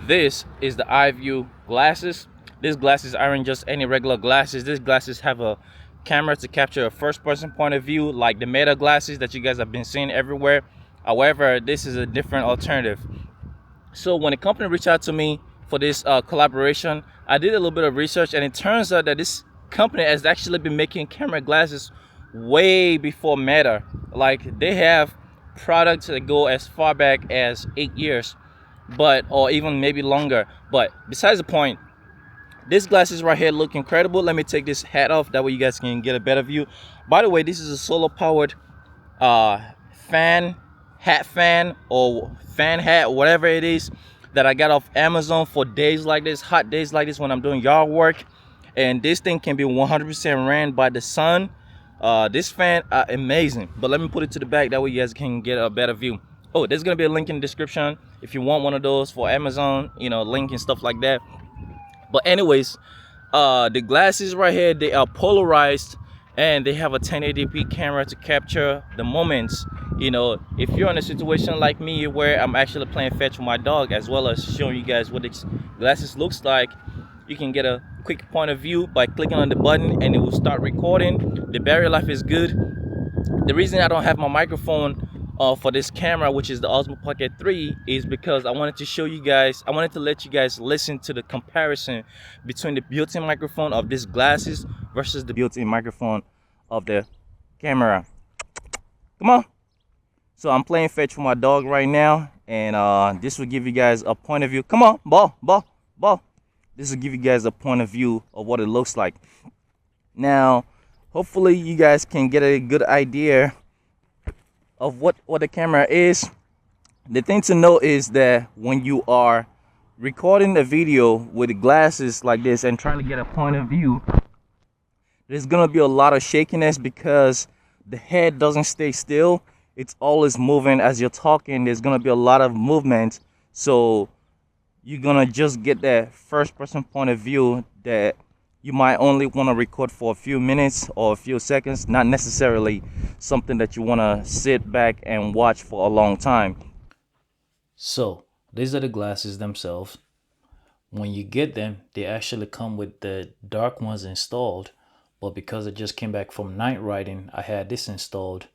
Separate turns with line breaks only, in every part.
This is the Ivue glasses. These glasses aren't just any regular glasses. These glasses have a camera to capture a first person point of view, like the Meta glasses that you guys have been seeing everywhere. However, this is a different alternative. So when the company reached out to me for this collaboration, I did a little bit of research, and it turns out that this company has actually been making camera glasses way before Meta. Like, they have products that go as far back as 8 years, but or even maybe longer. But besides the point, these glasses right here look incredible. Let me take this hat off, that way you guys can get a better view. By the way, this is a solar powered uh fan or fan hat, whatever it is, that I got off Amazon for days like this, hot days like this, when I'm doing yard work. And this thing can be 100% ran by the sun. This fan amazing. But let me put it to the back, that way you guys can get a better view. Oh, there's gonna be a link in the description if you want one of those for Amazon, link and stuff like that. But anyways, the glasses right here, they are polarized, and they have a 1080p camera to capture the moments. If you're in a situation like me where I'm actually playing fetch with my dog, as well as showing you guys what these glasses looks like, you can get a quick point of view by clicking on the button, and it will start recording. The battery life is good. The reason I don't have my microphone for this camera, which is the Osmo Pocket 3, is because I wanted to let you guys listen to the comparison between the built-in microphone of these glasses versus the built-in microphone of the camera. Come on. So I'm playing fetch with my dog right now, and this will give you guys a point of view. Come on, ball. This will give you guys a point of view of what it looks like. Now, hopefully you guys can get a good idea of what the camera is. The thing to know is that when you are recording a video with glasses like this and trying to get a point of view, there's gonna be a lot of shakiness because the head doesn't stay still. It's always moving as you're talking. There's gonna be a lot of movement, so you're gonna just get that first person point of view that you might only want to record for a few minutes or a few seconds, not necessarily something that you want to sit back and watch for a long time. So these are the glasses themselves. When you get them, they actually come with the dark ones installed, but because I just came back from night riding, I had this installed,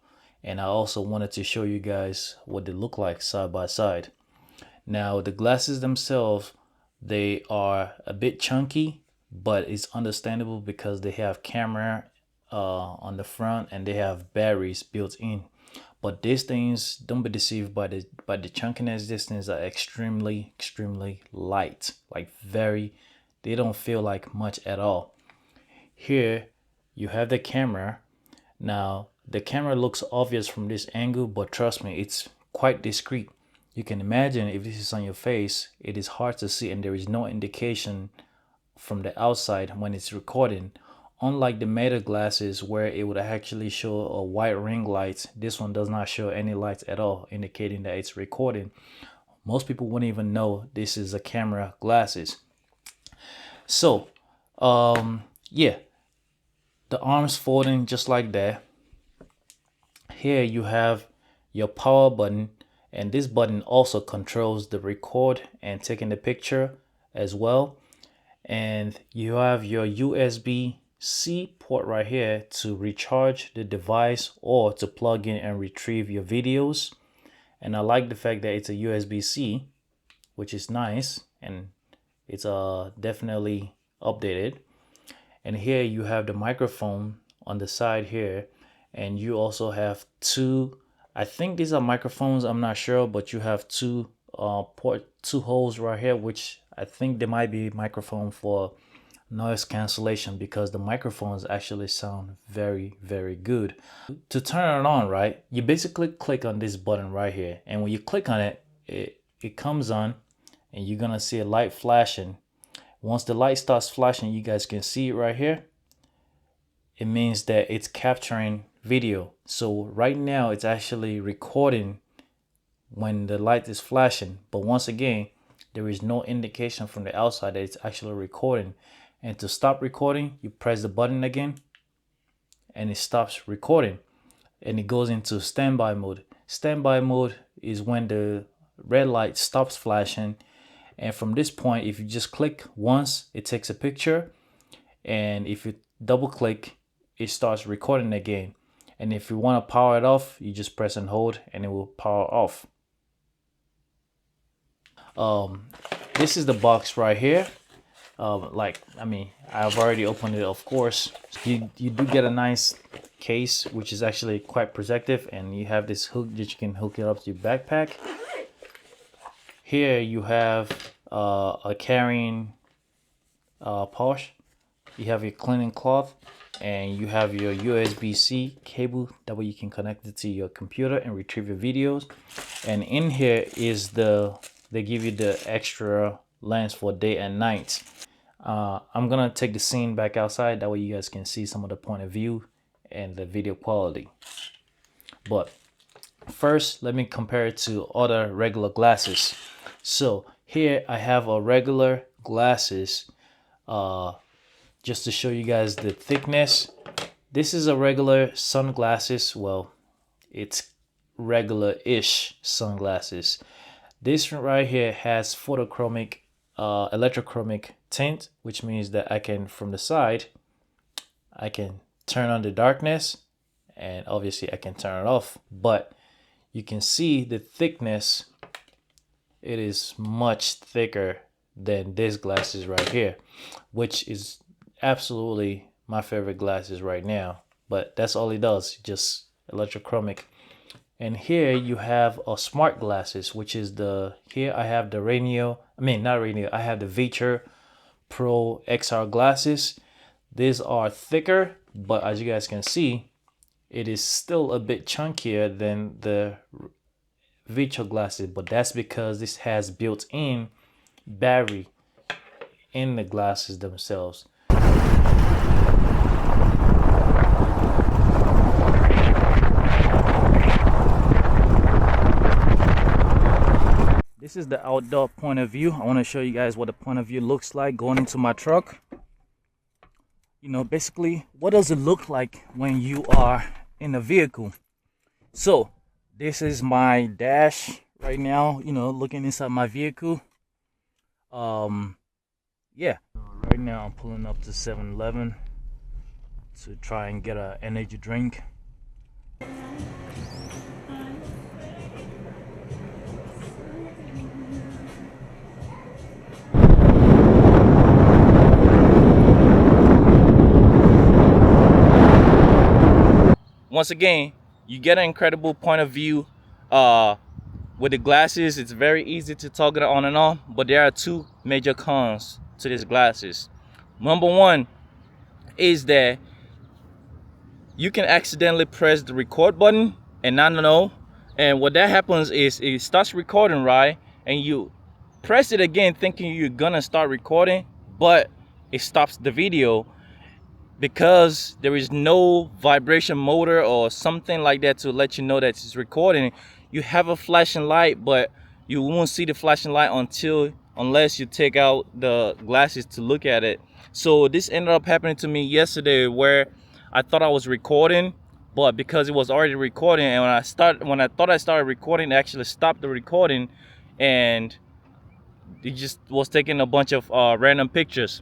and I also wanted to show you guys what they look like side by side. Now, the glasses themselves, they are a bit chunky, but it's understandable because they have camera on the front, and they have batteries built in. But these things, don't be deceived by the chunkiness. These things are extremely light, like they don't feel like much at all. Here you have the camera. Now, the camera looks obvious from this angle, but trust me, it's quite discreet. You can imagine if this is on your face, it is hard to see, and there is no indication from the outside when it's recording. Unlike the Meta glasses, where it would actually show a white ring light, this one does not show any lights at all, indicating that it's recording. Most people wouldn't even know this is a camera glasses. So yeah, the arms folding just like that. Here you have your power button, and this button also controls the record and taking the picture as well. And you have your USB-C port right here to recharge the device or to plug in and retrieve your videos. And I like the fact that it's a USB-C, which is nice, and it's definitely updated. And here you have the microphone on the side here, and you also have two, I think these are microphones, I'm not sure, but you have two holes right here, which I think they might be microphone for noise cancellation, because the microphones actually sound very good. To turn it on, right, you basically click on this button right here, and when you click on it, it comes on, and you're gonna see a light flashing. Once the light starts flashing, you guys can see it right here. It means that it's capturing video. So right now it's actually recording when the light is flashing, but once again, there is no indication from the outside that it's actually recording. And to stop recording, you press the button again, and it stops recording, and it goes into standby mode. Standby mode is when the red light stops flashing
And from this point, if you just click once, it takes a picture, and if you double click, it starts recording again. And if you want to power it off, you just press and hold and it will power off. This is the box right here. I've already opened it, of course. You do get a nice case, which is actually quite protective, and you have this hook that you can hook it up to your backpack. Here you have a carrying pouch. You have your cleaning cloth, and you have your USB-C cable. That way you can connect it to your computer and retrieve your videos. And in here is they give you the extra lens for day and night. I'm gonna take the scene back outside, that way you guys can see some of the point of view and the video quality. But first, let me compare it to other regular glasses. So here I have a regular glasses, just to show you guys the thickness. This is a regular sunglasses. Well, it's regular-ish sunglasses. This right here has photochromic, electrochromic tint, which means that I can, from the side, I can turn on the darkness, and obviously I can turn it off. But you can see the thickness. It is much thicker than this glasses right here, which is absolutely my favorite glasses right now. But that's all it does, just electrochromic. And here you have a smart glasses, which is here I have the I have the Viture Pro XR glasses. These are thicker, but as you guys can see, it is still a bit chunkier than the Viture glasses, but that's because this has built-in battery in the glasses themselves. This is the outdoor point of view. I want to show you guys what the point of view looks like going into my truck. You know, basically, what does it look like when you are in a vehicle? So this is my dash right now, you know, looking inside my vehicle. Yeah, right now I'm pulling up to 7-Eleven to try and get an energy drink.
Once again, you get an incredible point of view with the glasses. It's very easy to toggle it on and off, but there are two major cons to these glasses. Number one is that you can accidentally press the record button and not know, and what that happens is it starts recording, right, and you press it again thinking you're gonna start recording, but it stops the video because there is no vibration motor or something like that to let you know that it's recording. You have a flashing light, but you won't see the flashing light unless you take out the glasses to look at it. So this ended up happening to me yesterday, where I thought I was recording, but because it was already recording, and when I thought I started recording, it actually stopped the recording, and it just was taking a bunch of random pictures.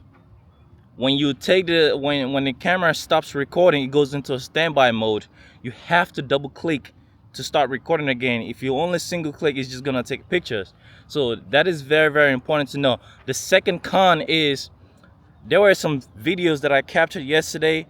When you take when the camera stops recording, it goes into a standby mode. You have to double click to start recording again. If you only single click, it's just gonna take pictures. So that is very, very important to know. The second con is there were some videos that I captured yesterday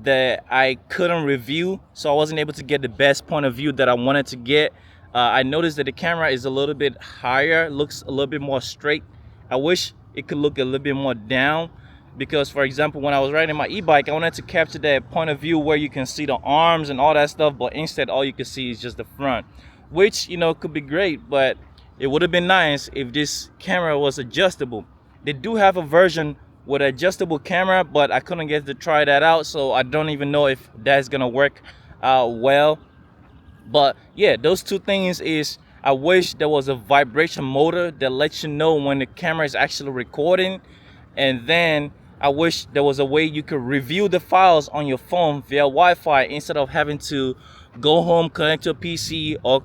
that I couldn't review, so I wasn't able to get the best point of view that I wanted to get. I noticed that the camera is a little bit higher, looks a little bit more straight. I wish it could look a little bit more down, because for example, when I was riding my e-bike, I wanted to capture that point of view where you can see the arms and all that stuff, but instead all you can see is just the front, which, you know, could be great, but it would have been nice if this camera was adjustable. They do have a version with adjustable camera, but I couldn't get to try that out, so I don't even know if that's gonna work well. But yeah, those two things is, I wish there was a vibration motor that lets you know when the camera is actually recording, and then I wish there was a way you could review the files on your phone via Wi-Fi instead of having to go home, connect to a PC, or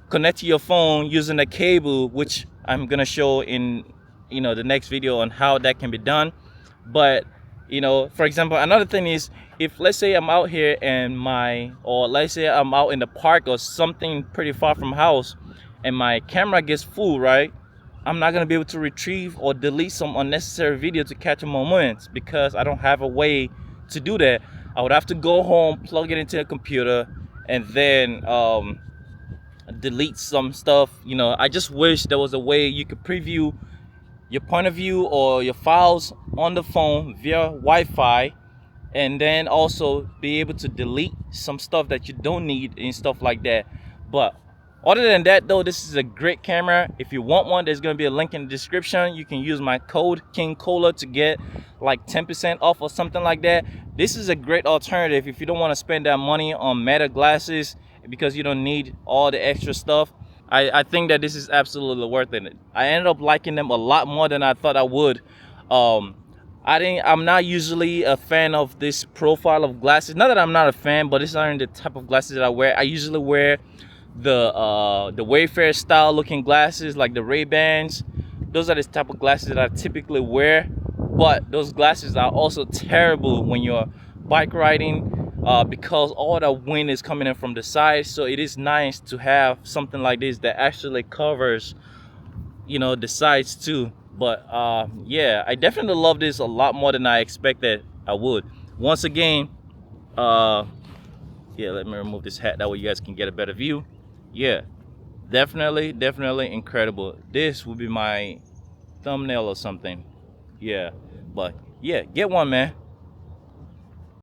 connect to your phone using a cable, which I'm gonna show in the next video on how that can be done. But for example, another thing is, if let's say I'm out here and or let's say I'm out in the park or something pretty far from house, and my camera gets full, right? I'm not gonna be able to retrieve or delete some unnecessary video to capture moments because I don't have a way to do that. I would have to go home, plug it into a computer, and then delete some stuff. I just wish there was a way you could preview your point of view or your files on the phone via Wi-Fi, and then also be able to delete some stuff that you don't need and stuff like that. But other than that though, this is a great camera. If you want one, there's going to be a link in the description. You can use my code King Cola to get like 10% off or something like that. This is a great alternative if you don't want to spend that money on Meta glasses because you don't need all the extra stuff. I think that this is absolutely worth it. I ended up liking them a lot more than I thought I would. I'm not usually a fan of this profile of glasses. Not that I'm not a fan, but it's not the type of glasses that I wear. I usually wear the Wayfair style looking glasses, like the Ray-Bans. Those are the type of glasses that I typically wear. But those glasses are also terrible when you're bike riding, because all the wind is coming in from the side. So it is nice to have something like this that actually covers the sides too. But yeah, I definitely love this a lot more than I expected I would. Once again, yeah, let me remove this hat, that way you guys can get a better view. Yeah, definitely incredible. This would be my thumbnail or something. Yeah, but yeah, get one, man.